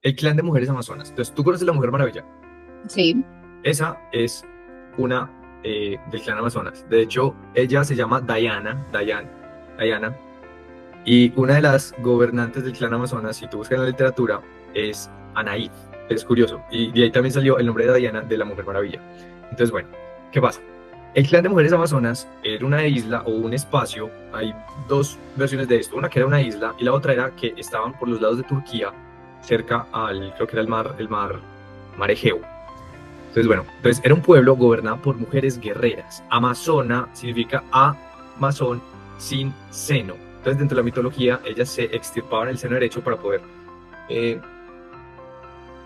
el clan de mujeres amazonas. Entonces, ¿tú conoces la Mujer Maravilla? Sí. Esa es una del clan Amazonas. De hecho, ella se llama Diana, y una de las gobernantes del clan Amazonas, si tú buscas en la literatura, es Anaí. Es curioso. Y de ahí también salió el nombre de Diana de la Mujer Maravilla. Entonces, bueno, ¿qué pasa? El clan de mujeres amazonas era una isla o un espacio. Hay dos versiones de esto. Una que era una isla y la otra era que estaban por los lados de Turquía, cerca al, creo que era mar Egeo. Entonces, bueno, entonces era un pueblo gobernado por mujeres guerreras. Amazona significa Amazon sin seno. Entonces, dentro de la mitología, ellas se extirpaban el seno derecho para poder eh,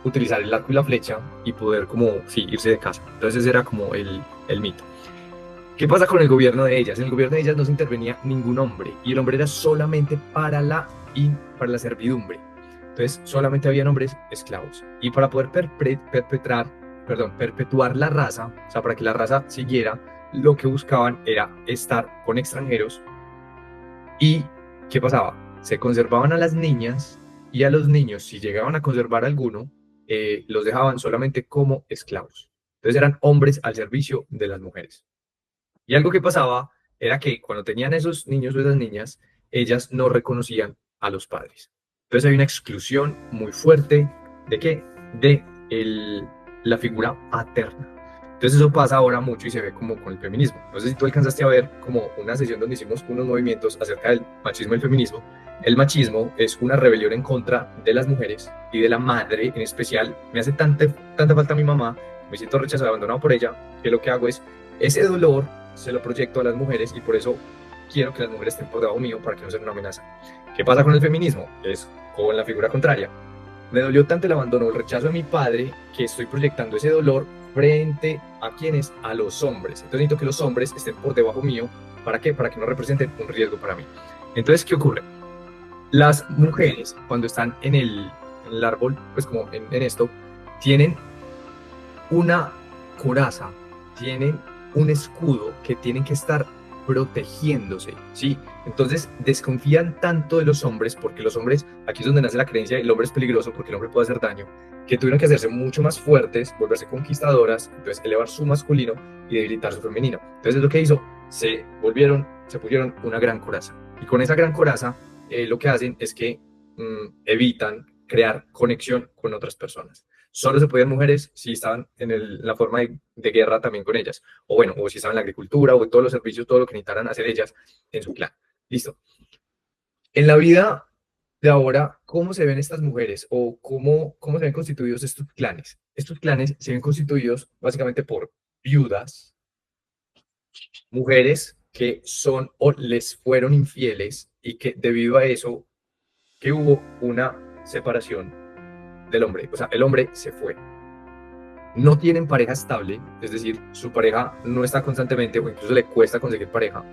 utilizar el arco y la flecha y poder, como, sí, irse de casa. Entonces, ese era como el mito. ¿Qué pasa con el gobierno de ellas? En el gobierno de ellas no se intervenía ningún hombre y el hombre era solamente para la servidumbre. Entonces solamente habían hombres esclavos. Y para poder perpetuar la raza, o sea, para que la raza siguiera, lo que buscaban era estar con extranjeros. ¿Y qué pasaba? Se conservaban a las niñas y a los niños, si llegaban a conservar alguno, los dejaban solamente como esclavos. Entonces eran hombres al servicio de las mujeres. Y algo que pasaba era que cuando tenían esos niños o esas niñas, ellas no reconocían a los padres. Entonces hay una exclusión muy fuerte de qué? De la figura paterna. Entonces eso pasa ahora mucho y se ve como con el feminismo. No sé si tú alcanzaste a ver como una sesión donde hicimos unos movimientos acerca del machismo y el feminismo. El machismo es una rebelión en contra de las mujeres y de la madre en especial. Me hace tanta falta mi mamá, me siento rechazado, abandonado por ella, que lo que hago es ese dolor se lo proyecto a las mujeres y por eso quiero que las mujeres estén por debajo mío para que no sean una amenaza. ¿Qué pasa con el feminismo? Es con la figura contraria. Me dolió tanto el abandono, el rechazo de mi padre, que estoy proyectando ese dolor frente a quienes, a los hombres. Entonces necesito que los hombres estén por debajo mío. ¿Para qué? Para que no representen un riesgo para mí. Entonces, ¿qué ocurre? Las mujeres, cuando están en el árbol, pues como en esto, tienen una coraza, tienen un escudo que tienen que estar protegiéndose, ¿sí? Entonces desconfían tanto de los hombres, porque los hombres, aquí es donde nace la creencia, el hombre es peligroso porque el hombre puede hacer daño, que tuvieron que hacerse mucho más fuertes, volverse conquistadoras, entonces elevar su masculino y debilitar su femenino. Entonces lo que hizo, se pusieron una gran coraza. Y con esa gran coraza, lo que hacen es que evitan crear conexión con otras personas. Solo se podían mujeres si estaban en la forma de guerra también con ellas. O bueno, o si estaban en la agricultura o en todos los servicios, todo lo que necesitaran hacer ellas en su clan. Listo. En la vida de ahora, ¿cómo se ven estas mujeres o cómo se ven constituidos estos clanes? Estos clanes se ven constituidos básicamente por viudas, mujeres que son o les fueron infieles y que debido a eso que hubo una separación del hombre. O sea, el hombre se fue, no tienen pareja estable, es decir, su pareja no está constantemente o incluso le cuesta conseguir pareja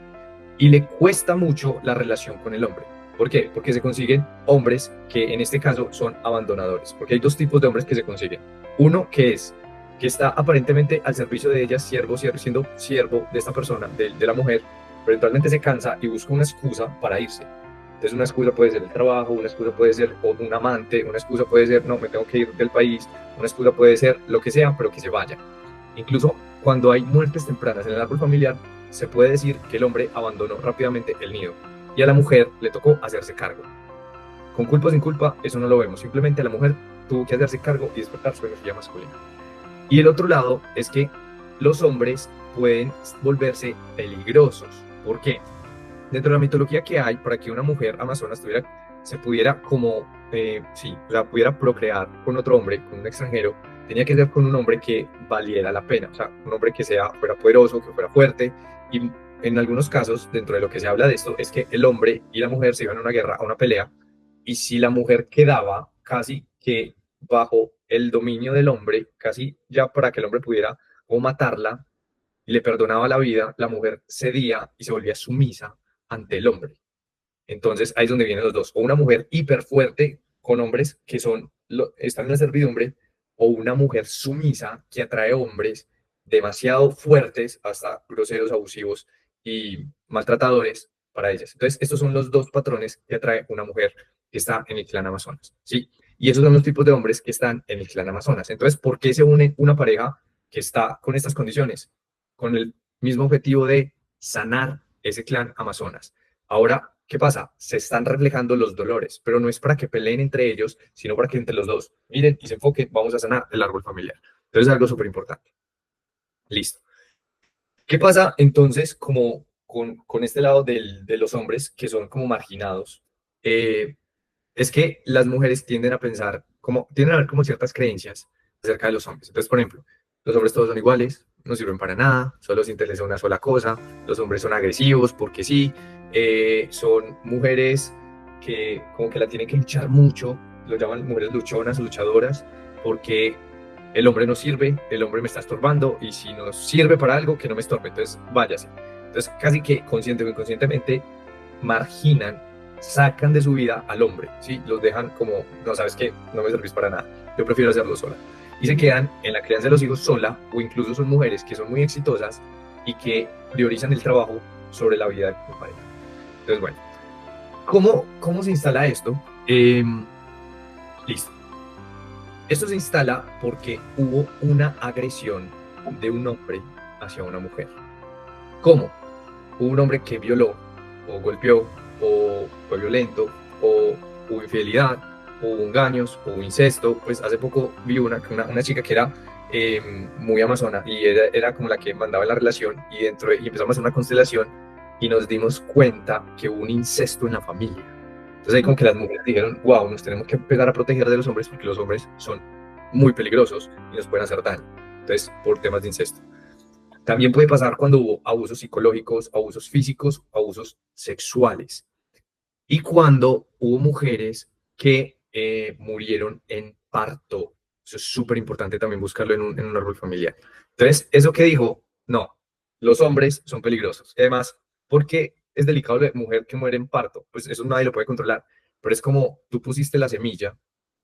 y le cuesta mucho la relación con el hombre. ¿Por qué? Porque se consiguen hombres que en este caso son abandonadores, porque hay dos tipos de hombres que se consiguen. Uno que está aparentemente al servicio de ella, siendo siervo de esta persona, de la mujer, pero eventualmente se cansa y busca una excusa para irse. Entonces una excusa puede ser el trabajo, una excusa puede ser un amante, una excusa puede ser, no, me tengo que ir del país, una excusa puede ser lo que sea, pero que se vaya. Incluso cuando hay muertes tempranas en el árbol familiar, se puede decir que el hombre abandonó rápidamente el nido y a la mujer le tocó hacerse cargo. Con culpa o sin culpa, eso no lo vemos. Simplemente la mujer tuvo que hacerse cargo y despertar su energía masculina. Y el otro lado es que los hombres pueden volverse peligrosos. ¿Por qué? Dentro de la mitología que hay, para que una mujer amazona se pudiera como, sí, o sea, pudiera procrear con otro hombre, con un extranjero, tenía que ser con un hombre que valiera la pena, o sea, un hombre que fuera poderoso, que fuera fuerte, y en algunos casos, dentro de lo que se habla de esto, es que el hombre y la mujer se iban a una guerra, a una pelea, y si la mujer quedaba casi que bajo el dominio del hombre, casi ya para que el hombre pudiera o matarla, y le perdonaba la vida, la mujer cedía y se volvía sumisa ante el hombre. Entonces ahí es donde vienen los dos, o una mujer hiper fuerte con hombres que están en la servidumbre, o una mujer sumisa que atrae hombres demasiado fuertes, hasta groseros, abusivos y maltratadores para ellas. Entonces estos son los dos patrones que atrae una mujer que está en el clan Amazonas, ¿sí? Y esos son los tipos de hombres que están en el clan Amazonas. Entonces, ¿por qué se une una pareja que está con estas condiciones? Con el mismo objetivo de sanar ese clan Amazonas. Ahora, ¿qué pasa? Se están reflejando los dolores, pero no es para que peleen entre ellos, sino para que entre los dos miren y se enfoquen, vamos a sanar el árbol familiar. Entonces, es algo súper importante. Listo. ¿Qué pasa entonces como con este lado de los hombres que son como marginados? Eh, es que las mujeres tienden a pensar, como, tienden a ver como ciertas creencias acerca de los hombres. Entonces, por ejemplo, los hombres todos son iguales, no sirven para nada, solo les interesa una sola cosa, los hombres son agresivos porque sí, son mujeres que como que la tienen que luchar mucho, lo llaman mujeres luchonas, luchadoras, porque el hombre no sirve, el hombre me está estorbando y si no sirve para algo, que no me estorbe, entonces váyase. Entonces, casi que consciente o inconscientemente marginan, sacan de su vida al hombre, ¿sí? Los dejan como, no sabes qué, no me servís para nada, yo prefiero hacerlo sola. Y se quedan en la crianza de los hijos sola, o incluso son mujeres que son muy exitosas y que priorizan el trabajo sobre la vida de su pareja. Entonces, bueno, ¿cómo se instala esto? Listo. Esto se instala porque hubo una agresión de un hombre hacia una mujer. ¿Cómo? Hubo un hombre que violó, o golpeó, o fue violento, o hubo infidelidad, o hubo engaños, o hubo incesto. Pues hace poco vi una chica que era muy amazona y era como la que mandaba la relación y empezamos a hacer una constelación y nos dimos cuenta que hubo un incesto en la familia. Entonces ahí como que las mujeres dijeron, wow, nos tenemos que empezar a proteger de los hombres porque los hombres son muy peligrosos y nos pueden hacer daño. Entonces, por temas de incesto. También puede pasar cuando hubo abusos psicológicos, abusos físicos, abusos sexuales. Y cuando hubo mujeres que murieron en parto. Eso es súper importante también buscarlo en un árbol familiar. Entonces, eso que dijo, no, los hombres son peligrosos. Además, porque es delicado de mujer que muere en parto, pues eso nadie lo puede controlar. Pero es como tú pusiste la semilla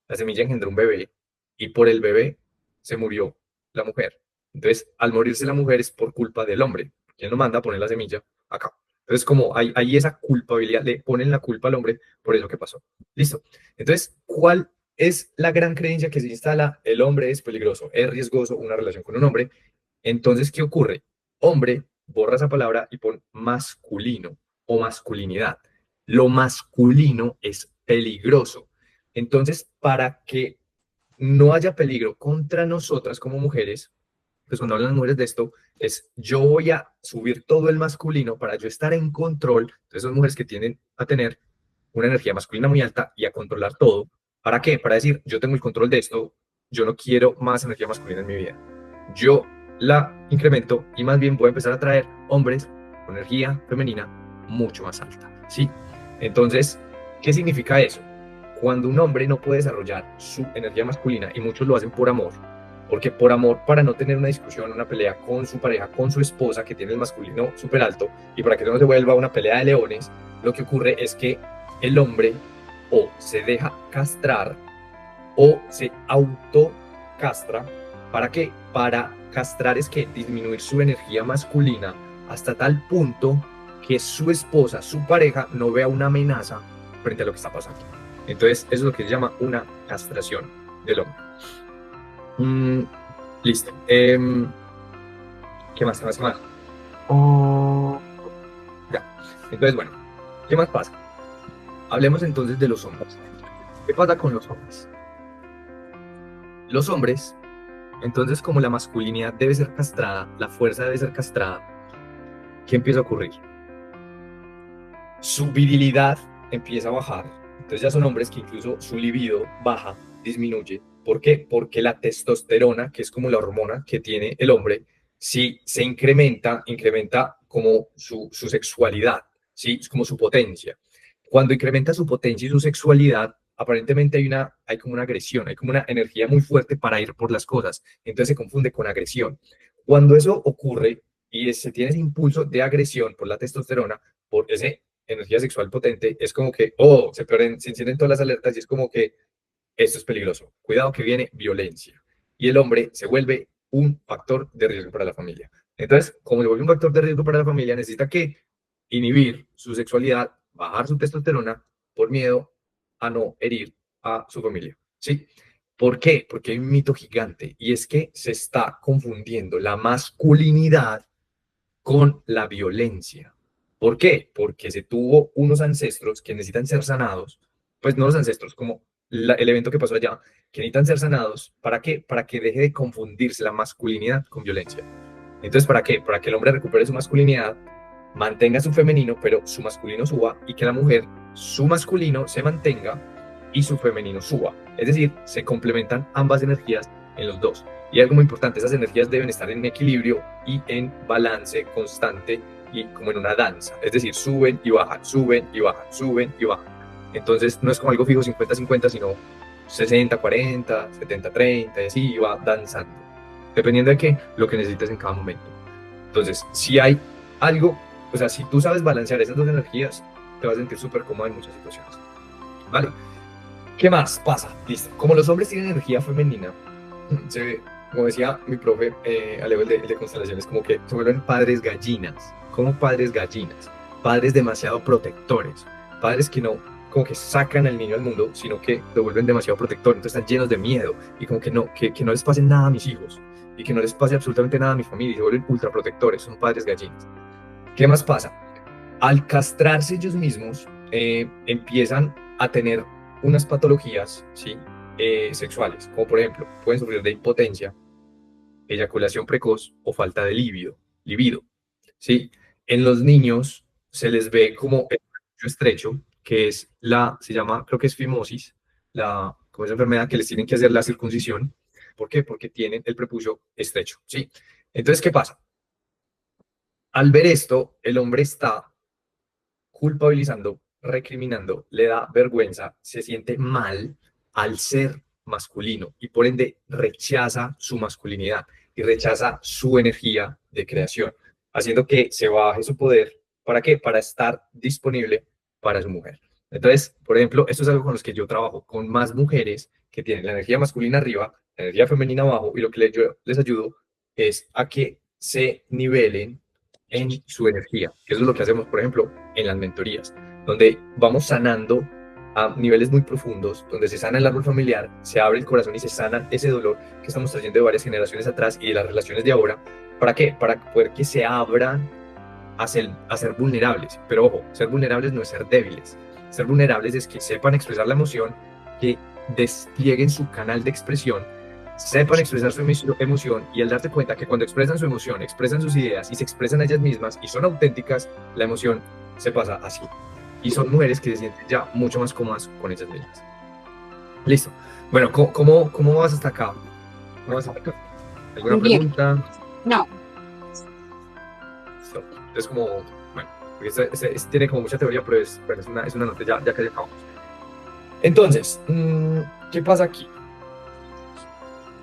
engendró un bebé y por el bebé se murió la mujer. Entonces, al morirse la mujer es por culpa del hombre. ¿Quién lo manda a poner la semilla? Acá. Entonces, como hay esa culpabilidad, le ponen la culpa al hombre por eso que pasó. Listo. Entonces, ¿cuál es la gran creencia que se instala? El hombre es peligroso, es riesgoso una relación con un hombre. Entonces, ¿qué ocurre? Hombre, borra esa palabra y pon masculino o masculinidad. Lo masculino es peligroso. Entonces, para que no haya peligro contra nosotras como mujeres, pues cuando hablan las mujeres de esto, es yo voy a subir todo el masculino para yo estar en control. Entonces son mujeres que tienden a tener una energía masculina muy alta y a controlar todo. ¿Para qué? Para decir, yo tengo el control de esto, yo no quiero más energía masculina en mi vida. Yo la incremento y más bien voy a empezar a traer hombres con energía femenina mucho más alta. ¿Sí? Entonces, ¿qué significa eso? Cuando un hombre no puede desarrollar su energía masculina, y muchos lo hacen por amor, porque por amor, para no tener una discusión, una pelea con su pareja, con su esposa, que tiene el masculino súper alto, y para que eso no se vuelva una pelea de leones, lo que ocurre es que el hombre o se deja castrar o se autocastra. ¿Para qué? Para castrar es que disminuir su energía masculina hasta tal punto que su esposa, su pareja, no vea una amenaza frente a lo que está pasando. Entonces, eso es lo que se llama una castración del hombre. Mm, listo. ¿Qué más? ¿Qué más? ¿Qué más? Oh, ya. Entonces, bueno, ¿qué más pasa? Hablemos entonces de los hombres. ¿Qué pasa con los hombres? Los hombres, entonces, como la masculinidad debe ser castrada, la fuerza debe ser castrada, ¿qué empieza a ocurrir? Su virilidad empieza a bajar. Entonces ya son hombres que incluso su libido baja, disminuye. ¿Por qué? Porque la testosterona, que es como la hormona que tiene el hombre, si se incrementa, incrementa como su sexualidad, ¿sí? Es como su potencia. Cuando incrementa su potencia y su sexualidad, aparentemente hay como una agresión, hay como una energía muy fuerte para ir por las cosas. Entonces se confunde con agresión. Cuando eso ocurre y se tiene ese impulso de agresión por la testosterona, por ese energía sexual potente, es como que, oh, se encienden todas las alertas y es como que esto es peligroso. Cuidado que viene violencia. Y el hombre se vuelve un factor de riesgo para la familia. Entonces, como se vuelve un factor de riesgo para la familia, necesita que inhibir su sexualidad, bajar su testosterona por miedo a no herir a su familia. ¿sí? ¿Por qué? Porque hay un mito gigante y es que se está confundiendo la masculinidad con la violencia. ¿Por qué? Porque se tuvo unos ancestros que necesitan ser sanados, pues no los ancestros, como el evento que pasó allá, que necesitan ser sanados. ¿Para qué? Para que deje de confundirse la masculinidad con violencia. Entonces, ¿para qué? Para que el hombre recupere su masculinidad, mantenga su femenino, pero su masculino suba, y que la mujer, su masculino se mantenga y su femenino suba. Es decir, se complementan ambas energías en los dos. Y algo muy importante, esas energías deben estar en equilibrio y en balance constante y como en una danza. Es decir, suben y bajan, suben y bajan, suben y bajan. Entonces no es como algo fijo 50-50, sino 60-40, 70-30, y así va danzando. Dependiendo de qué, lo que necesites en cada momento. Entonces, si hay algo, o sea, si tú sabes balancear esas dos energías, te vas a sentir súper cómodo en muchas situaciones. ¿Vale? ¿Qué más pasa? Listo. Como los hombres tienen energía femenina, se, como decía mi profe, Alejo, el de constelaciones, como que se vuelven padres gallinas, como padres gallinas, padres demasiado protectores, padres que no, como que sacan al niño al mundo, sino que lo vuelven demasiado protector, entonces están llenos de miedo y como que no les pase nada a mis hijos y que no les pase absolutamente nada a mi familia y se vuelven ultra protectores, son padres gallinas. ¿Qué más pasa? Al castrarse ellos mismos, empiezan a tener unas patologías, ¿sí? Sexuales, como por ejemplo, pueden sufrir de impotencia, eyaculación precoz o falta de libido, ¿sí? En los niños se les ve como el prepucio estrecho, que es se llama, creo que es fimosis, como esa enfermedad que les tienen que hacer la circuncisión. ¿Por qué? Porque tienen el prepucio estrecho, ¿sí? Entonces, ¿qué pasa? Al ver esto, el hombre está culpabilizando, recriminando, le da vergüenza, se siente mal al ser masculino y por ende rechaza su masculinidad y rechaza su energía de creación, haciendo que se baje su poder. ¿Para qué? Para estar disponible para su mujer. Entonces, por ejemplo, esto es algo con los que yo trabajo, con más mujeres que tienen la energía masculina arriba, la energía femenina abajo, y lo que yo les ayudo es a que se nivelen en su energía. Eso es lo que hacemos, por ejemplo, en las mentorías, donde vamos sanando a niveles muy profundos, donde se sana el árbol familiar, se abre el corazón y se sana ese dolor que estamos trayendo de varias generaciones atrás y de las relaciones de ahora. ¿Para qué? Para poder que se abran a ser vulnerables. Pero ojo, ser vulnerables no es ser débiles. Ser vulnerables es que sepan expresar la emoción, que desplieguen su canal de expresión, sepan expresar su emoción, y al darte cuenta que cuando expresan su emoción, expresan sus ideas y se expresan a ellas mismas y son auténticas, la emoción se pasa así. Y son mujeres que se sienten ya mucho más cómodas con ellas mismas. Listo. Bueno, ¿cómo vas hasta acá? ¿Cómo vas hasta acá? ¿Alguna Muy bien. pregunta? No, Listo. Entonces, como, bueno, porque tiene como mucha teoría, pero es una nota, ya casi acabamos. Entonces, ¿qué pasa aquí?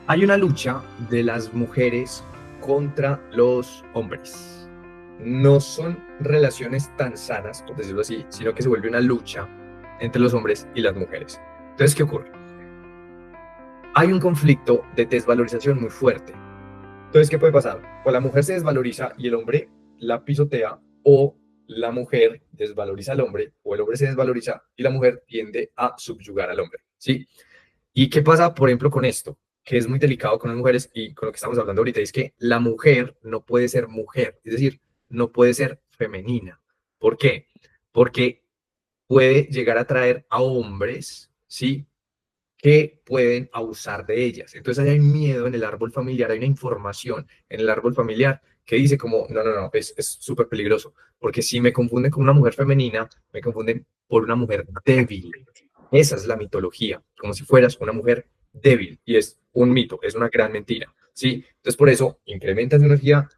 Hay una lucha de las mujeres contra los hombres. No son relaciones tan sanas, por decirlo así, sino que se vuelve una lucha entre los hombres y las mujeres. Entonces, ¿qué ocurre? Hay un conflicto de desvalorización muy fuerte. Entonces, ¿qué puede pasar? O la mujer se desvaloriza y el hombre la pisotea, o la mujer desvaloriza al hombre, o el hombre se desvaloriza y la mujer tiende a subyugar al hombre, ¿sí? ¿Y qué pasa, por ejemplo, con esto? Que es muy delicado con las mujeres y con lo que estamos hablando ahorita, es que la mujer no puede ser mujer, es decir, no puede ser femenina. ¿Por qué? Porque puede llegar a atraer a hombres, ¿sí? Que pueden abusar de ellas. Entonces hay un miedo en el árbol familiar, hay una información en el árbol familiar que dice como, no, no, no, es súper peligroso, porque si me confunden con una mujer femenina, me confunden por una mujer débil. Esa es la mitología, como si fueras una mujer débil, y es un mito, es una gran mentira, ¿sí? Entonces por eso incrementas tu energía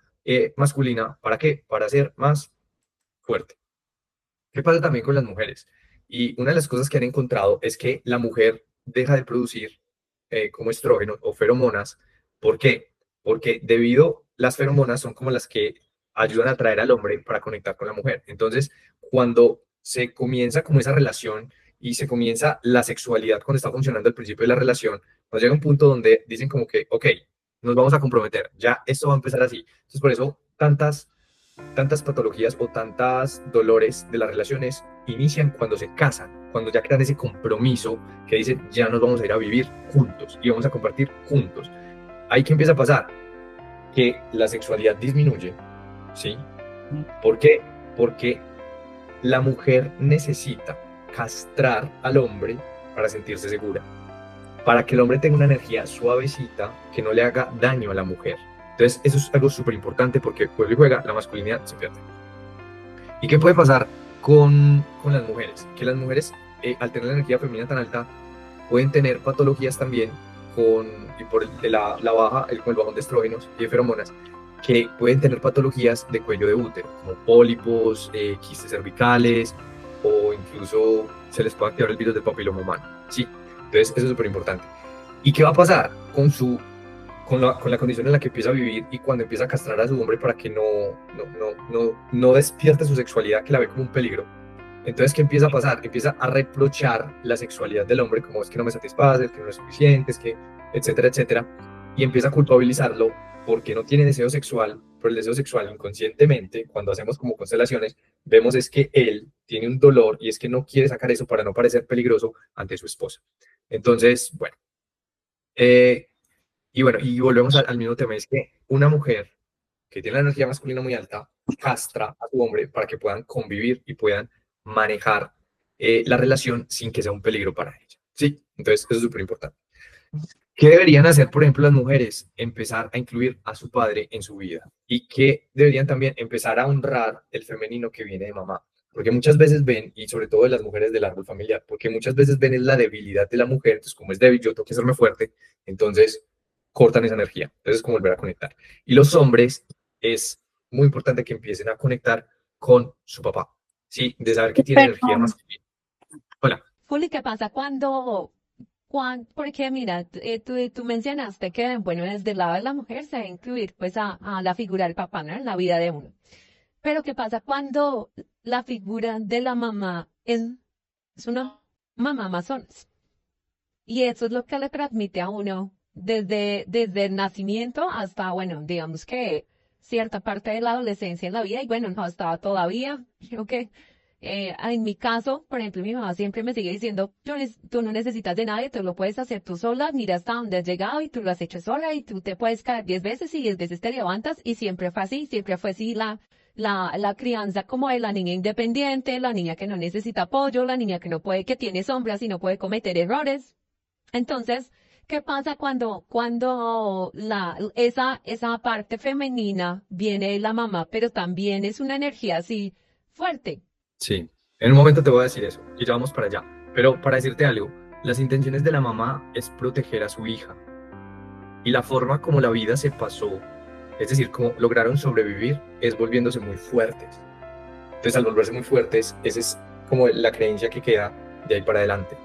masculina, ¿para qué? Para ser más fuerte. ¿Qué pasa también con las mujeres? Y una de las cosas que han encontrado es que la mujer deja de producir como estrógeno o feromonas. ¿Por qué? Porque debido las feromonas son como las que ayudan a atraer al hombre para conectar con la mujer. Entonces, cuando se comienza como esa relación y se comienza la sexualidad cuando está funcionando al principio de la relación, nos llega un punto donde dicen como que, ok, nos vamos a comprometer, ya esto va a empezar así. Entonces, por eso tantas patologías o tantas dolores de las relaciones inician cuando se casan. cuando ya crean ese compromiso que dicen, ya nos vamos a ir a vivir juntos y vamos a compartir juntos. Ahí que empieza a pasar que la sexualidad disminuye, ¿sí? ¿Por qué? Porque la mujer necesita castrar al hombre para sentirse segura, para que el hombre tenga una energía suavecita que no le haga daño a la mujer. Entonces, eso es algo súper importante porque vuelve y juega, la masculinidad se pierde. ¿Y qué puede pasar con las mujeres? Que las mujeres, al tener la energía femenina tan alta, pueden tener patologías también y por la baja, con el bajón de estrógenos y de feromonas, que pueden tener patologías de cuello de útero, como pólipos, quistes cervicales, o incluso se les puede activar el virus del papiloma humano. Sí, entonces eso es súper importante. ¿Y qué va a pasar con la condición en la que empieza a vivir y cuando empieza a castrar a su hombre para que no despierte su sexualidad, que la ve como un peligro? Entonces, ¿qué empieza a pasar? Empieza a reprochar la sexualidad del hombre, como es que no me satisface, es que no es suficiente, es que, etcétera, etcétera, y empieza a culpabilizarlo porque no tiene deseo sexual, pero el deseo sexual inconscientemente, cuando hacemos como constelaciones, vemos es que él tiene un dolor y es que no quiere sacar eso para no parecer peligroso ante su esposa. Entonces, bueno, y volvemos al mismo tema, es que una mujer que tiene la energía masculina muy alta castra a su hombre para que puedan convivir y puedan manejar la relación sin que sea un peligro para ella. Sí, entonces eso es súper importante. ¿Qué deberían hacer, por ejemplo, las mujeres? Empezar a incluir a su padre en su vida. ¿Y qué deberían también empezar a honrar el femenino que viene de mamá? Porque muchas veces ven, y sobre todo de las mujeres del árbol familiar, porque muchas veces ven es la debilidad de la mujer, entonces como es débil, yo tengo que hacerme fuerte, entonces cortan esa energía. Entonces es como volver a conectar. Y los hombres es muy importante que empiecen a conectar con su papá, ¿sí? De saber que tiene Pero, energía masculina. Hola. Juli, ¿qué pasa porque mira, tú mencionaste que, bueno, desde el lado de la mujer se debe incluir pues a la figura del papá, ¿no? En la vida de uno. Pero ¿qué pasa cuando la figura de la mamá es una mamá masones? Y eso es lo que le transmite a uno desde el nacimiento hasta, bueno, digamos que cierta parte de la adolescencia en la vida, y bueno, no estaba todavía, creo que en mi caso, por ejemplo, mi mamá siempre me sigue diciendo, tú no necesitas de nadie, tú lo puedes hacer tú sola, mira hasta dónde has llegado y tú lo has hecho sola y tú te puedes caer 10 veces y 10 veces te levantas y siempre fue así la crianza como de la niña independiente, la niña que no necesita apoyo, la niña que no puede, que tiene sombras y no puede cometer errores. Entonces, ¿qué pasa cuando esa parte femenina viene de la mamá, pero también es una energía así fuerte? Sí, en un momento te voy a decir eso y ya vamos para allá. Pero para decirte algo, las intenciones de la mamá es proteger a su hija y la forma como la vida se pasó, es decir, como lograron sobrevivir, es volviéndose muy fuertes. Entonces, al volverse muy fuertes, esa es como la creencia que queda de ahí para adelante.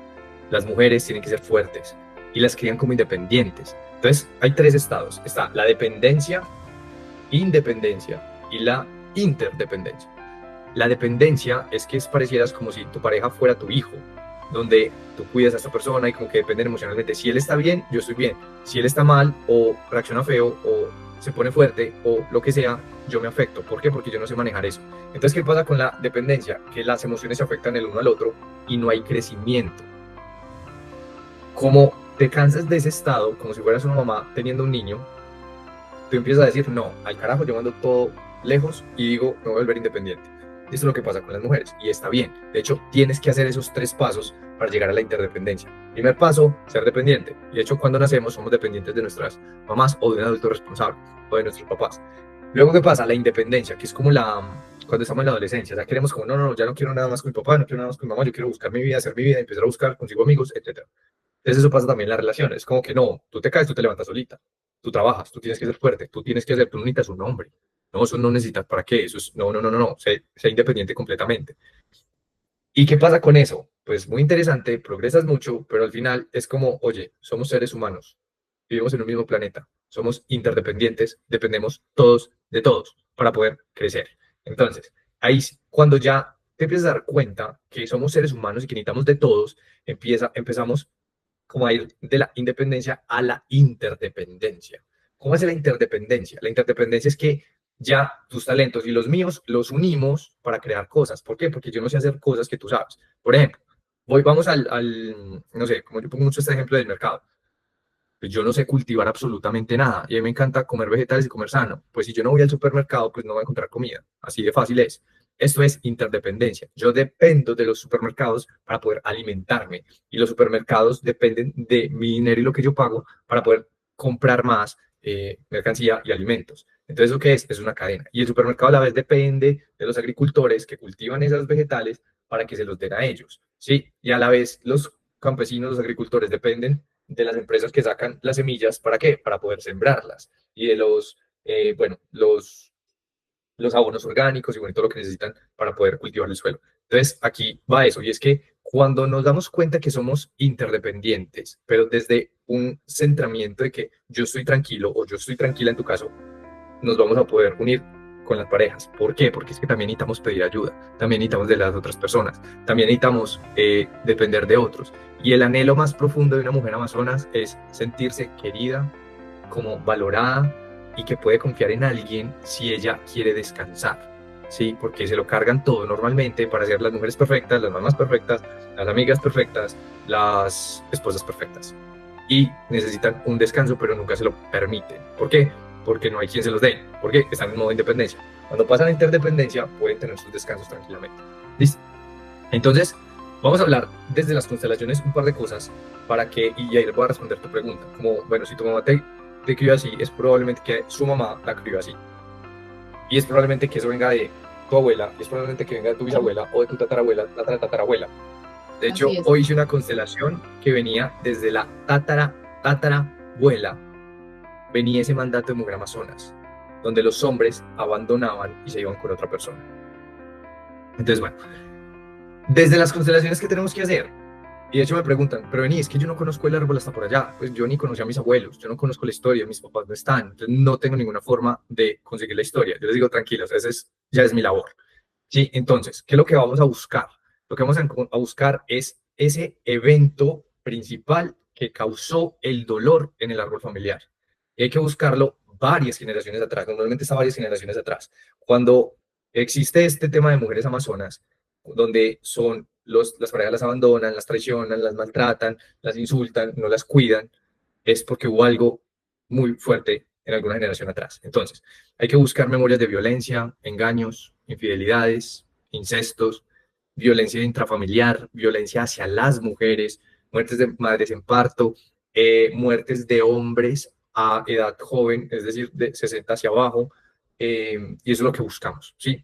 Las mujeres tienen que ser fuertes y las crían como independientes. Entonces, hay tres estados. Está la dependencia, independencia y la interdependencia. La dependencia es que parecieras como si tu pareja fuera tu hijo, donde tú cuidas a esta persona y como que dependen emocionalmente. Si él está bien, yo estoy bien. Si él está mal o reacciona feo o se pone fuerte o lo que sea, yo me afecto. ¿Por qué? Porque yo no sé manejar eso. Entonces, ¿qué pasa con la dependencia? Que las emociones se afectan el uno al otro y no hay crecimiento. Como te cansas de ese estado, como si fueras una mamá teniendo un niño, tú empiezas a decir, no, al carajo, yo mando todo lejos y digo, me voy a volver independiente. Esto es lo que pasa con las mujeres y está bien. De hecho, tienes que hacer esos tres pasos para llegar a la interdependencia. Primer paso, ser dependiente. Y de hecho, cuando nacemos somos dependientes de nuestras mamás o de un adulto responsable o de nuestros papás. Luego, ¿qué pasa? La independencia, que es como cuando estamos en la adolescencia. Ya queremos como, no, ya no quiero nada más con mi papá, no quiero nada más con mi mamá, yo quiero buscar mi vida, hacer mi vida, empezar a buscar, consigo amigos, etc. Entonces eso pasa también en las relaciones. Es como que no, tú te caes, tú te levantas solita. Tú trabajas, tú tienes que ser fuerte, tú tienes que hacer, tú no necesitas un hombre. No, eso no necesitas para qué. Eso es, no. Sé independiente completamente. ¿Y qué pasa con eso? Pues muy interesante, progresas mucho, pero al final es como, oye, somos seres humanos, vivimos en un mismo planeta, somos interdependientes, dependemos todos de todos para poder crecer. Entonces, ahí cuando ya te empiezas a dar cuenta que somos seres humanos y que necesitamos de todos, empezamos como a ir de la independencia a la interdependencia. ¿Cómo es la interdependencia? La interdependencia es que ya tus talentos y los míos los unimos para crear cosas. ¿Por qué? Porque yo no sé hacer cosas que tú sabes. Por ejemplo, Vamos no sé, como yo pongo mucho este ejemplo del mercado. Pues yo no sé cultivar absolutamente nada y a mí me encanta comer vegetales y comer sano. Pues si yo no voy al supermercado, pues no voy a encontrar comida. Así de fácil es. Esto es interdependencia. Yo dependo de los supermercados para poder alimentarme y los supermercados dependen de mi dinero y lo que yo pago para poder comprar más mercancía y alimentos. Entonces, ¿eso qué es? Es una cadena. Y el supermercado a la vez depende de los agricultores que cultivan esos vegetales para que se los den a ellos. ¿Sí? Y a la vez los campesinos, los agricultores dependen de las empresas que sacan las semillas, ¿para qué? Para poder sembrarlas. Y de bueno, los abonos orgánicos y bueno, todo lo que necesitan para poder cultivar el suelo. Entonces, aquí va eso, y es que cuando nos damos cuenta que somos interdependientes, pero desde un centramiento de que yo estoy tranquilo o yo estoy tranquila en tu caso, nos vamos a poder unir con las parejas. ¿Por qué? Porque es que también necesitamos pedir ayuda, también necesitamos de las otras personas, también necesitamos depender de otros. Y el anhelo más profundo de una mujer amazonas es sentirse querida, como valorada y que puede confiar en alguien si ella quiere descansar. Sí, porque se lo cargan todo normalmente para ser las mujeres perfectas, las mamás perfectas, las amigas perfectas, las esposas perfectas. Y necesitan un descanso, pero nunca se lo permiten. ¿Por qué? Porque no hay quien se los dé, porque están en modo independencia. Cuando pasan a interdependencia, pueden tener sus descansos tranquilamente. ¿Listo? Entonces, vamos a hablar desde las constelaciones un par de cosas para que, y ahí voy a responder tu pregunta. Como, bueno, si tu mamá te crió así, es probablemente que su mamá la crió así. Y es probablemente que eso venga de tu abuela, y es probablemente que venga de tu bisabuela o de tu tatarabuela, tatarabuela. De hecho, Así es. hoy hice una constelación que venía desde la tatarabuela, venía ese mandato de mujer amazonas, donde los hombres abandonaban y se iban con otra persona. Entonces, bueno, desde las constelaciones que tenemos que hacer, y de hecho me preguntan, pero vení, es que yo no conozco el árbol hasta por allá, pues yo ni conocí a mis abuelos, yo no conozco la historia, mis papás no están, entonces no tengo ninguna forma de conseguir la historia. Yo les digo, tranquilos, ya es mi labor. Sí, entonces, ¿qué es lo que vamos a buscar? Lo que vamos a buscar es ese evento principal que causó el dolor en el árbol familiar. Y hay que buscarlo varias generaciones atrás, normalmente está varias generaciones atrás. Cuando existe este tema de mujeres amazonas, donde las parejas las abandonan, las traicionan, las maltratan, las insultan, no las cuidan, es porque hubo algo muy fuerte en alguna generación atrás. Entonces, hay que buscar memorias de violencia, engaños, infidelidades, incestos, violencia intrafamiliar, violencia hacia las mujeres, muertes de madres en parto, muertes de hombres a edad joven, es decir, de 60 hacia abajo, y eso es lo que buscamos, ¿sí?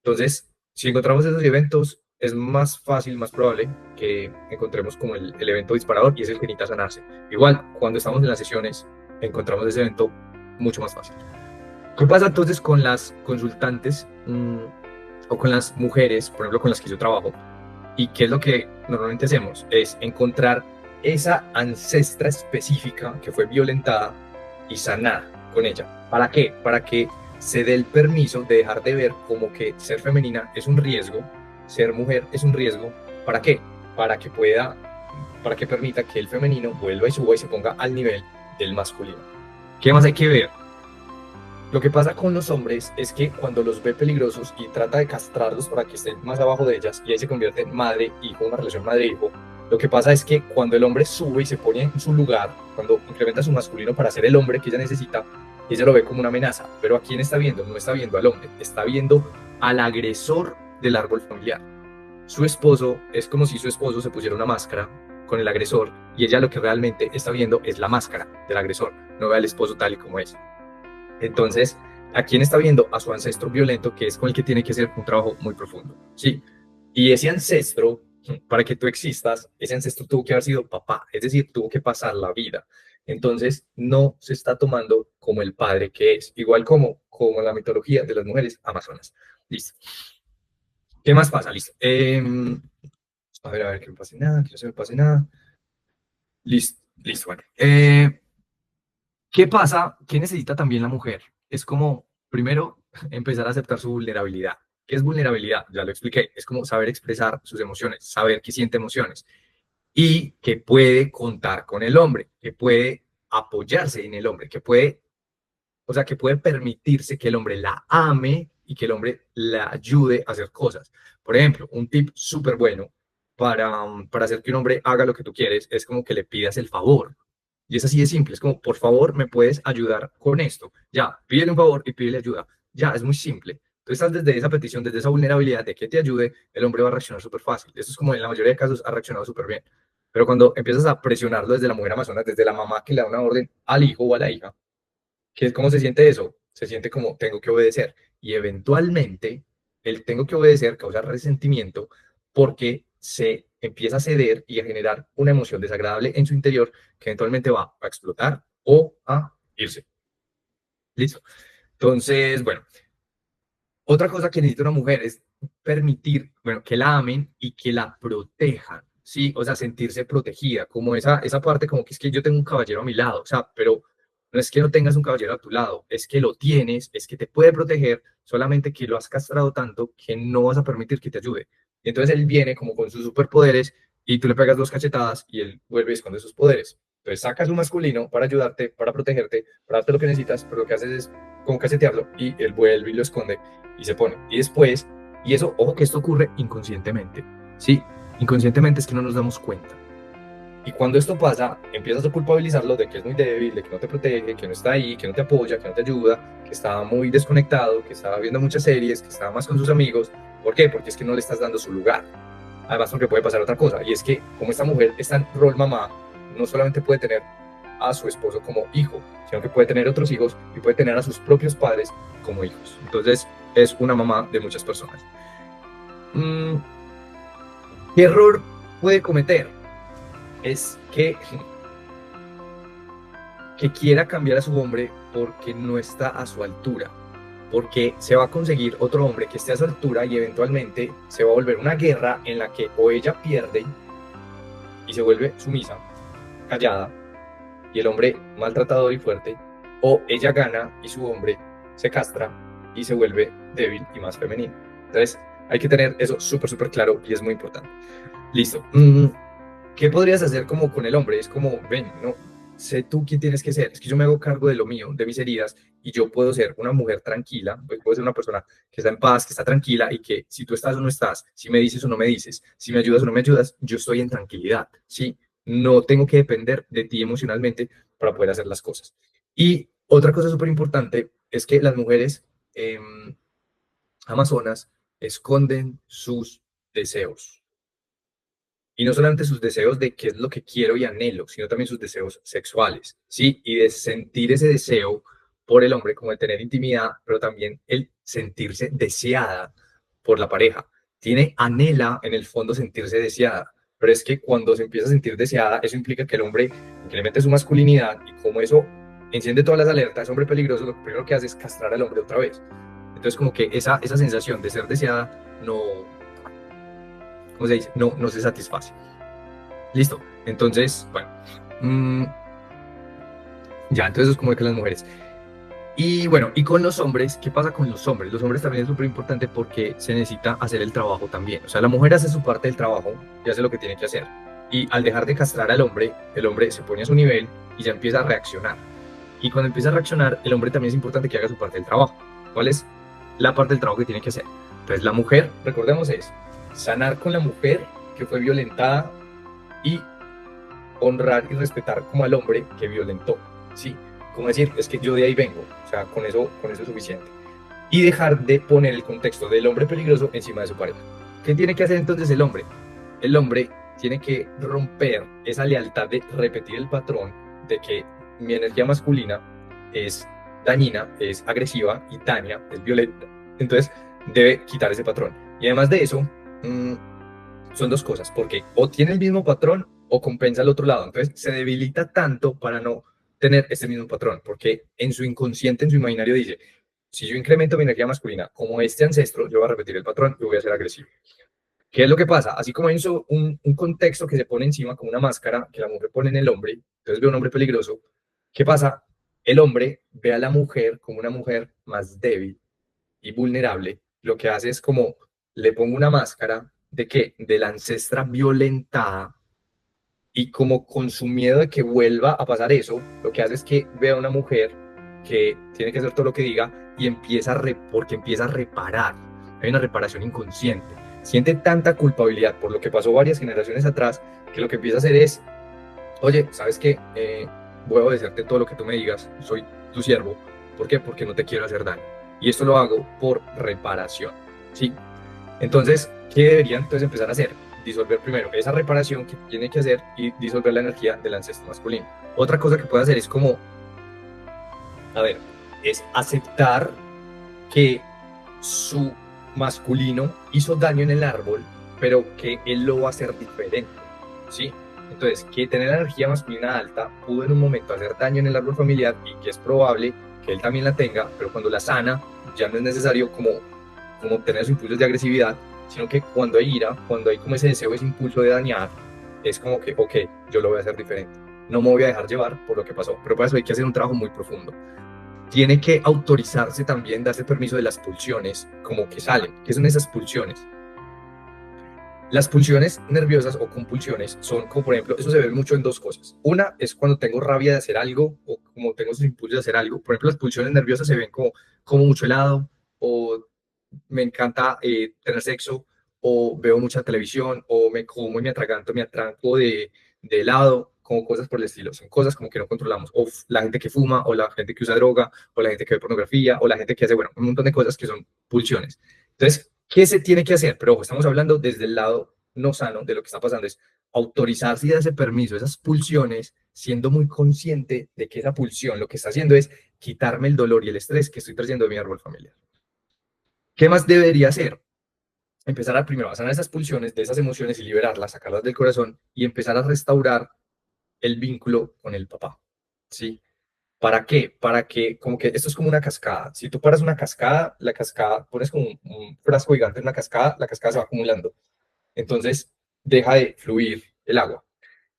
Entonces, si encontramos esos eventos, es más fácil, más probable que encontremos como el evento disparador y es el que necesita sanarse. Igual, cuando estamos en las sesiones, encontramos ese evento mucho más fácil. ¿Qué pasa entonces con las consultantes o con las mujeres, por ejemplo, con las que yo trabajo? ¿Y qué es lo que normalmente hacemos? Es encontrar esa ancestra específica que fue violentada y sanar con ella. ¿Para qué? Para que se dé el permiso de dejar de ver como que ser femenina es un riesgo, ser mujer es un riesgo. ¿Para qué? Para que para que permita que el femenino vuelva y suba y se ponga al nivel del masculino. ¿Qué más hay que ver? Lo que pasa con los hombres es que cuando los ve peligrosos y trata de castrarlos para que estén más abajo de ellas y ahí se convierte en madre-hijo, una relación madre-hijo, lo que pasa es que cuando el hombre sube y se pone en su lugar, cuando incrementa su masculino para ser el hombre que ella necesita, ella lo ve como una amenaza. Pero ¿a quién está viendo? No está viendo al hombre, está viendo al agresor del árbol familiar. Su esposo es como si su esposo se pusiera una máscara con el agresor y ella lo que realmente está viendo es la máscara del agresor, no ve al esposo tal y como es. Entonces, ¿a quién está viendo? A su ancestro violento, que es con el que tiene que hacer un trabajo muy profundo. Sí. Y ese ancestro, para que tú existas, ese ancestro tuvo que haber sido papá, es decir, tuvo que pasar la vida. Entonces, no se está tomando como el padre que es, igual como la mitología de las mujeres amazonas. Listo. ¿Qué más pasa? Listo. A ver, que no pase nada, que no se me pase nada. Listo, listo, bueno. ¿Qué pasa? ¿Qué necesita también la mujer? Es como, primero, empezar a aceptar su vulnerabilidad. ¿Qué es vulnerabilidad? Ya lo expliqué. Es como saber expresar sus emociones, saber que siente emociones y que puede contar con el hombre, que puede apoyarse en el hombre, que puede, o sea, que puede permitirse que el hombre la ame y que el hombre la ayude a hacer cosas. Por ejemplo, un tip súper bueno para hacer que un hombre haga lo que tú quieres es como que le pidas el favor. Y es así de simple, es como, por favor, ¿me puedes ayudar con esto? Ya, pídele un favor y pídele ayuda. Ya, es muy simple. Tú estás desde esa petición, desde esa vulnerabilidad de que te ayude, el hombre va a reaccionar súper fácil. Eso es como en la mayoría de casos ha reaccionado súper bien. Pero cuando empiezas a presionarlo desde la mujer amazona, desde la mamá que le da una orden al hijo o a la hija, ¿cómo se siente eso? Se siente como tengo que obedecer. Y eventualmente el tengo que obedecer causa resentimiento porque se empieza a ceder y a generar una emoción desagradable en su interior que eventualmente va a explotar o a irse. ¿Listo? Entonces, bueno, otra cosa que necesita una mujer es permitir, bueno, que la amen y que la protejan, ¿sí? O sea, sentirse protegida, como esa parte como que es que yo tengo un caballero a mi lado, o sea, pero no es que no tengas un caballero a tu lado, es que lo tienes, es que te puede proteger, solamente que lo has castrado tanto que no vas a permitir que te ayude. Y entonces él viene como con sus superpoderes y tú le pegas dos cachetadas y él vuelve y esconde sus poderes. Entonces saca su masculino para ayudarte, para protegerte, para darte lo que necesitas, pero lo que haces es como cachetearlo y él vuelve y lo esconde y se pone. Y después, y eso, ojo que esto ocurre inconscientemente. Sí, inconscientemente es que no nos damos cuenta. Y cuando esto pasa, empiezas a culpabilizarlo de que es muy débil, de que no te protege, que no está ahí, que no te apoya, que no te ayuda, que está muy desconectado, que está viendo muchas series, que está más con sus amigos. ¿Por qué? Porque es que no le estás dando su lugar. Además, porque puede pasar otra cosa, y es que como esta mujer está en rol mamá, no solamente puede tener a su esposo como hijo, sino que puede tener otros hijos y puede tener a sus propios padres como hijos. Entonces, es una mamá de muchas personas. ¿Qué error puede cometer? Es que quiera cambiar a su hombre porque no está a su altura, porque se va a conseguir otro hombre que esté a su altura y eventualmente se va a volver una guerra en la que o ella pierde y se vuelve sumisa, callada, y el hombre maltratador y fuerte, o ella gana y su hombre se castra y se vuelve débil y más femenino. Entonces, hay que tener eso súper claro y es muy importante. Listo. ¿Qué podrías hacer como con el hombre? Es como, ven, no, sé tú quién tienes que ser. Es que yo me hago cargo de lo mío, de mis heridas, y yo puedo ser una mujer tranquila, pues puedo ser una persona que está en paz, que está tranquila, y que si tú estás o no estás, si me dices o no me dices, si me ayudas o no me ayudas, yo estoy en tranquilidad, ¿sí? No tengo que depender de ti emocionalmente para poder hacer las cosas. Y otra cosa súper importante es que las mujeres amazonas esconden sus deseos. Y no solamente sus deseos de qué es lo que quiero y anhelo, sino también sus deseos sexuales, ¿sí? Y de sentir ese deseo por el hombre, como de tener intimidad, pero también el sentirse deseada por la pareja. Anhela en el fondo sentirse deseada, pero es que cuando se empieza a sentir deseada, eso implica que el hombre incrementa su masculinidad y como eso enciende todas las alertas, es hombre peligroso, lo primero que hace es castrar al hombre otra vez. Entonces como que esa sensación de ser deseada ¿cómo se dice? No se satisface. Listo. Entonces, bueno. Ya, entonces eso es como que las mujeres. Y bueno, y con los hombres, ¿qué pasa con los hombres? Los hombres también es súper importante porque se necesita hacer el trabajo también. O sea, la mujer hace su parte del trabajo y hace lo que tiene que hacer. Y al dejar de castrar al hombre, el hombre se pone a su nivel y ya empieza a reaccionar. Y cuando empieza a reaccionar, el hombre también es importante que haga su parte del trabajo. ¿Cuál es la parte del trabajo que tiene que hacer? Entonces, la mujer, recordemos, es sanar con la mujer que fue violentada y honrar y respetar como al hombre que violentó, ¿sí? Como decir, es que yo de ahí vengo, o sea, con eso es suficiente. Y dejar de poner el contexto del hombre peligroso encima de su pareja. ¿Qué tiene que hacer entonces el hombre? El hombre tiene que romper esa lealtad de repetir el patrón de que mi energía masculina es dañina, es agresiva y Tania es violenta. Entonces, debe quitar ese patrón. Y además de eso, son dos cosas, porque o tiene el mismo patrón o compensa al otro lado. Entonces se debilita tanto para no tener este mismo patrón, porque en su inconsciente, en su imaginario dice, si yo incremento mi energía masculina como este ancestro, yo voy a repetir el patrón y voy a ser agresivo. ¿Qué es lo que pasa? Así como hay un contexto que se pone encima como una máscara que la mujer pone en el hombre, entonces ve a un hombre peligroso, ¿qué pasa? El hombre ve a la mujer como una mujer más débil y vulnerable, lo que hace es como le pongo una máscara de qué, de la ancestra violentada y como con su miedo de que vuelva a pasar eso, lo que hace es que vea a una mujer que tiene que hacer todo lo que diga y porque empieza a reparar. Hay una reparación inconsciente. siente tanta culpabilidad por lo que pasó varias generaciones atrás, que lo que empieza a hacer es, oye, ¿sabes qué? Voy a obedecerte todo lo que tú me digas, soy tu siervo. ¿Por qué? Porque no te quiero hacer daño. Y esto lo hago por reparación, ¿sí? Entonces, ¿qué deberían entonces empezar a hacer? Disolver primero esa reparación que tiene que hacer y disolver la energía del ancestro masculino. Otra cosa que puede hacer es como, a ver, es aceptar que su masculino hizo daño en el árbol, pero que él lo va a hacer diferente, ¿sí? Entonces, que tener la energía masculina alta pudo en un momento hacer daño en el árbol familiar y que es probable que él también la tenga, pero cuando la sana, ya no es necesario como tener esos impulsos de agresividad, sino que cuando hay ira, cuando hay como ese deseo, ese impulso de dañar, es como que, ok, yo lo voy a hacer diferente. No me voy a dejar llevar por lo que pasó, pero para eso hay que hacer un trabajo muy profundo. Tiene que autorizarse también, darse permiso de las pulsiones, como que salen. ¿Qué son esas pulsiones? Las pulsiones nerviosas o compulsiones son como, por ejemplo, eso se ve mucho en dos cosas. Una es cuando tengo rabia de hacer algo o como tengo esos impulsos de hacer algo. Por ejemplo, las pulsiones nerviosas se ven como mucho helado o me encanta tener sexo o veo mucha televisión o me como y me atraganto, me atranco de helado, como cosas por el estilo. Son cosas como que no controlamos. O la gente que fuma o la gente que usa droga o la gente que ve pornografía o la gente que hace, bueno, un montón de cosas que son pulsiones. Entonces, ¿qué se tiene que hacer? Pero ojo, estamos hablando desde el lado no sano de lo que está pasando, es autorizarse y darse permiso a esas pulsiones, siendo muy consciente de que esa pulsión lo que está haciendo es quitarme el dolor y el estrés que estoy trayendo de mi árbol familiar. ¿Qué más debería hacer? Empezar a primero a sanar esas pulsiones de esas emociones y liberarlas, sacarlas del corazón y empezar a restaurar el vínculo con el papá. ¿Sí? ¿Para qué? Para que, como que esto es como una cascada. Si tú paras una cascada, la cascada, pones como un frasco gigante en una cascada, la cascada se va acumulando. Entonces, deja de fluir el agua.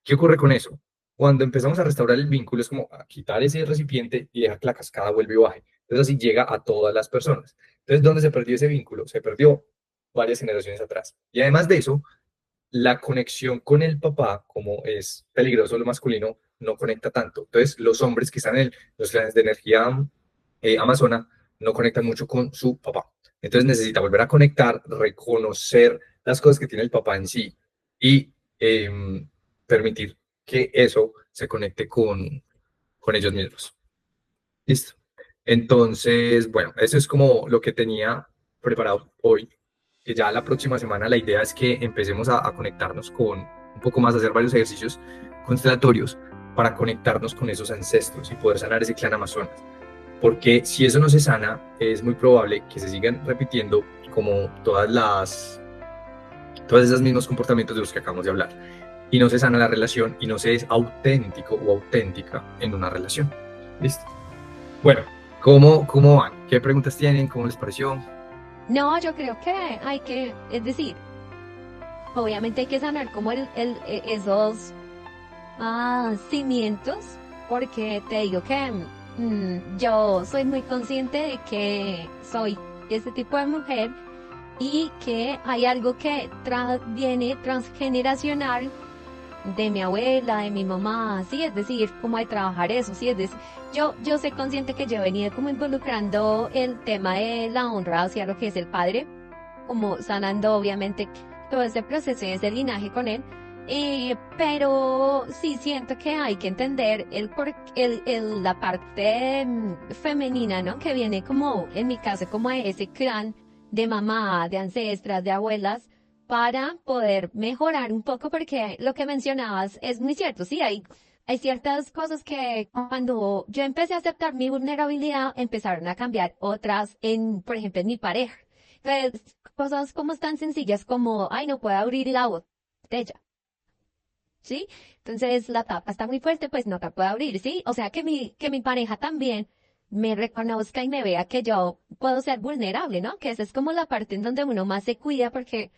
¿Qué ocurre con eso? Cuando empezamos a restaurar el vínculo, es como a quitar ese recipiente y dejar que la cascada vuelva y baje. Entonces, así llega a todas las personas. Entonces, ¿dónde se perdió ese vínculo? Se perdió varias generaciones atrás. Y además de eso, la conexión con el papá, como es peligroso lo masculino, no conecta tanto. Entonces, los hombres que están en los clanes de energía amazona no conectan mucho con su papá. Entonces, necesita volver a conectar, reconocer las cosas que tiene el papá en sí y permitir que eso se conecte con ellos mismos. Listo. Entonces, bueno, eso es como lo que tenía preparado hoy, que ya la próxima semana la idea es que empecemos a conectarnos con un poco más, a hacer varios ejercicios constelatorios para conectarnos con esos ancestros y poder sanar ese clan Amazonas. Porque si eso no se sana, es muy probable que se sigan repitiendo como todas esas mismos comportamientos de los que acabamos de hablar. Y no se sana la relación y no se es auténtico o auténtica en una relación. ¿Listo? Bueno, ¿cómo van? ¿Qué preguntas tienen? ¿Cómo les pareció? No, yo creo que hay que, es decir, obviamente hay que sanar como esos cimientos, porque te digo que yo soy muy consciente de que soy este tipo de mujer y que hay algo que viene transgeneracional de mi abuela, de mi mamá, sí, es decir, cómo hay que trabajar eso, sí, es decir, yo soy consciente que yo he venido como involucrando el tema de la honra hacia lo que es el padre, como sanando obviamente todo ese proceso y ese linaje con él, pero sí siento que hay que entender la parte femenina, ¿no? Que viene como, en mi caso, como de ese clan de mamá, de ancestras, de abuelas, para poder mejorar un poco, porque lo que mencionabas es muy cierto, sí, hay ciertas cosas que cuando yo empecé a aceptar mi vulnerabilidad, empezaron a cambiar otras por ejemplo, en mi pareja. Entonces, cosas como tan sencillas como, ay, no puedo abrir la botella, ¿sí? Entonces, la tapa está muy fuerte, pues no la puedo abrir, ¿sí? O sea, que mi pareja también me reconozca y me vea que yo puedo ser vulnerable, ¿no? Que esa es como la parte en donde uno más se cuida porque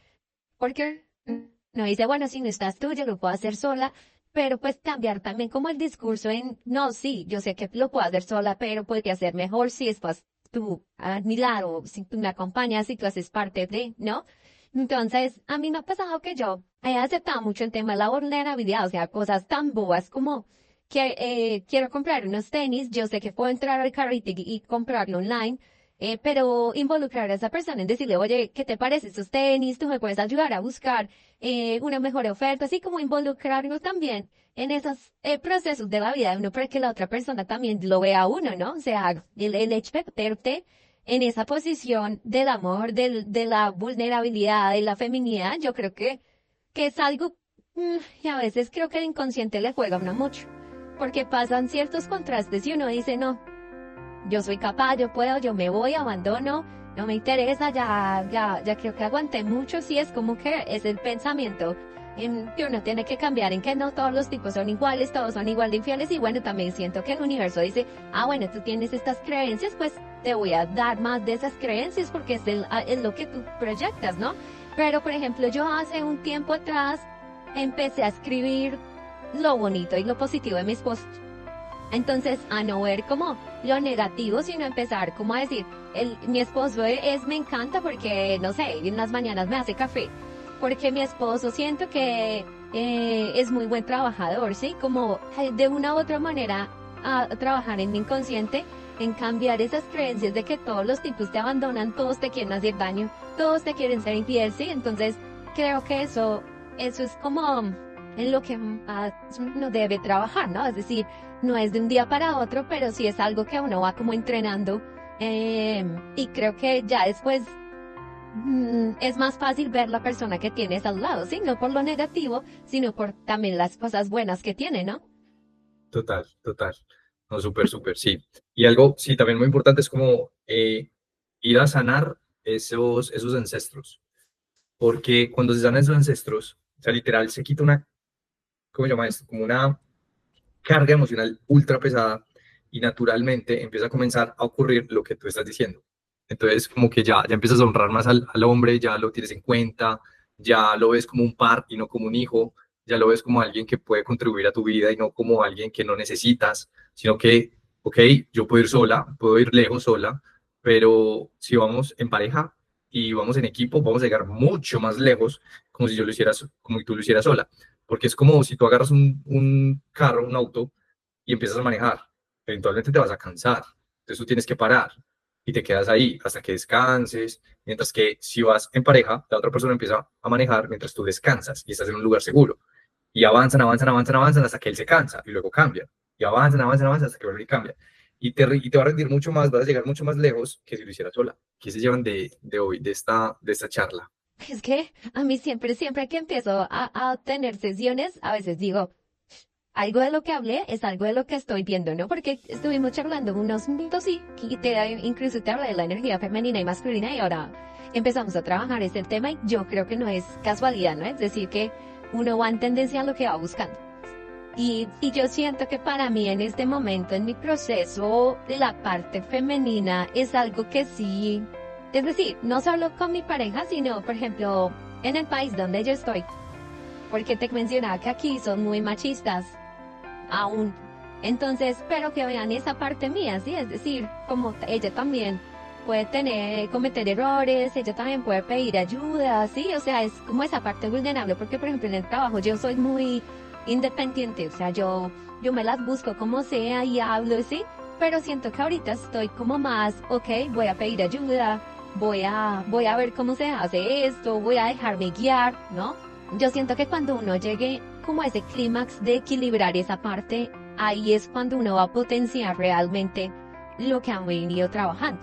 no dice, bueno, si no estás tú, yo lo puedo hacer sola, pero pues cambiar también como el discurso en, no, sí, yo sé que lo puedo hacer sola, pero podría ser mejor si estás tú a mi lado, si tú me acompañas, si tú haces parte de, ¿no? Entonces, a mí me ha pasado que yo he aceptado mucho el tema de la vulnerabilidad, o sea, cosas tan bobas como que quiero comprar unos tenis, yo sé que puedo entrar al carrito y comprarlo online, pero involucrar a esa persona en decirle, oye, ¿qué te parece estos tenis? Tú me puedes ayudar a buscar una mejor oferta, así como involucrarlo también en esos procesos de la vida de uno para que la otra persona también lo vea a uno, ¿no? O sea, el hecho de verte en esa posición del amor, de la vulnerabilidad, de la feminidad, yo creo que es algo, y a veces creo que el inconsciente le juega a uno mucho, porque pasan ciertos contrastes y uno dice, no, yo soy capaz, yo puedo, yo me voy, abandono, no me interesa, ya creo que aguanté mucho, sí es como que es el pensamiento que uno tiene que cambiar, en que no todos los tipos son iguales, todos son igual de infieles, y bueno, también siento que el universo dice, ah, bueno, tú tienes estas creencias, pues te voy a dar más de esas creencias porque es lo que tú proyectas, ¿no? Pero, por ejemplo, yo hace un tiempo atrás empecé a escribir lo bonito y lo positivo de mi esposo. Entonces, a no ver como lo negativo, sino empezar como a decir, mi esposo me encanta porque, no sé, en las mañanas me hace café, porque mi esposo siento que es muy buen trabajador, ¿sí? Como de una u otra manera a trabajar en mi inconsciente, en cambiar esas creencias de que todos los tipos te abandonan, todos te quieren hacer daño, todos te quieren ser infiel, ¿sí? Entonces, creo que eso es como en lo que uno debe trabajar, ¿no? Es decir, no es de un día para otro, pero sí es algo que uno va como entrenando. Y creo que ya después es más fácil ver la persona que tienes al lado, ¿sí? No por lo negativo, sino por también las cosas buenas que tiene, ¿no? Total, total. No, súper, súper, sí. Y algo, sí, también muy importante es como ir a sanar esos ancestros. Porque cuando se sanan esos ancestros, o sea, literal, se quita una, ¿cómo se llama esto? Como una carga emocional ultra pesada y naturalmente empieza a comenzar a ocurrir lo que tú estás diciendo. Entonces, como que ya empiezas a honrar más al hombre, ya lo tienes en cuenta, ya lo ves como un par y no como un hijo, ya lo ves como alguien que puede contribuir a tu vida y no como alguien que no necesitas, sino que, ok, yo puedo ir sola, puedo ir lejos sola, pero si vamos en pareja y vamos en equipo, vamos a llegar mucho más lejos como si yo lo hiciera, como si tú lo hicieras sola. Porque es como si tú agarras un carro, un auto, y empiezas a manejar. Eventualmente te vas a cansar. Entonces tú tienes que parar y te quedas ahí hasta que descanses. Mientras que si vas en pareja, la otra persona empieza a manejar mientras tú descansas y estás en un lugar seguro. Y avanzan, avanzan, avanzan, avanzan hasta que él se cansa y luego cambia. Y avanzan, avanzan, avanzan hasta que vuelve y cambia. Y te va a rendir mucho más, vas a llegar mucho más lejos que si lo hicieras sola. ¿Qué se llevan de hoy, de esta charla? Es que a mí siempre que empiezo a tener sesiones, a veces digo, algo de lo que hablé es algo de lo que estoy viendo, ¿no? Porque estuvimos charlando unos minutos y incluso te hablé de la energía femenina y masculina y ahora empezamos a trabajar este tema y yo creo que no es casualidad, ¿no? Es decir, que uno va en tendencia a lo que va buscando. Y yo siento que para mí en este momento, en mi proceso, la parte femenina es algo que sí, es decir, no solo con mi pareja, sino, por ejemplo, en el país donde yo estoy, porque te mencionaba que aquí son muy machistas aún. Entonces, pero que vean esa parte mía, ¿sí? Es decir, como ella también puede cometer errores, ella también puede pedir ayuda, ¿sí? O sea, es como esa parte vulnerable, porque por ejemplo en el trabajo yo soy muy independiente, o sea, yo me las busco como sea y hablo, ¿sí? Pero siento que ahorita estoy como más, ok, voy a pedir ayuda, voy a ver cómo se hace esto, voy a dejarme guiar, ¿no? Yo siento que cuando uno llegue como a ese clímax de equilibrar esa parte, ahí es cuando uno va a potenciar realmente lo que han venido trabajando.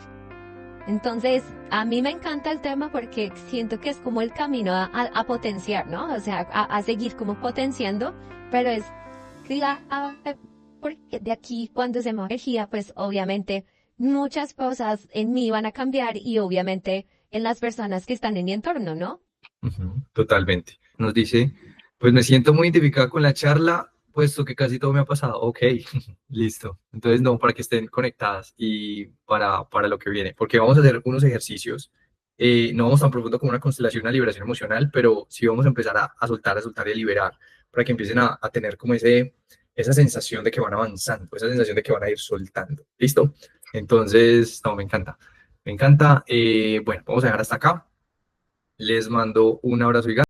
Entonces, a mí me encanta el tema porque siento que es como el camino a potenciar, ¿no? O sea, a seguir como potenciando, pero es clave porque de aquí, cuando se me energía, pues obviamente muchas cosas en mí van a cambiar y obviamente en las personas que están en mi entorno, ¿no? Ujú, totalmente. Nos dice, pues me siento muy identificada con la charla, puesto que casi todo me ha pasado. Ok, listo. Entonces, no, para que estén conectadas y para lo que viene, porque vamos a hacer unos ejercicios. No vamos tan profundo como una constelación, una liberación emocional, pero sí vamos a empezar a soltar y a liberar, para que empiecen a tener como esa sensación de que van avanzando, esa sensación de que van a ir soltando. ¿Listo? Entonces, no, me encanta. Me encanta. Bueno, vamos a dejar hasta acá. Les mando un abrazo gigante.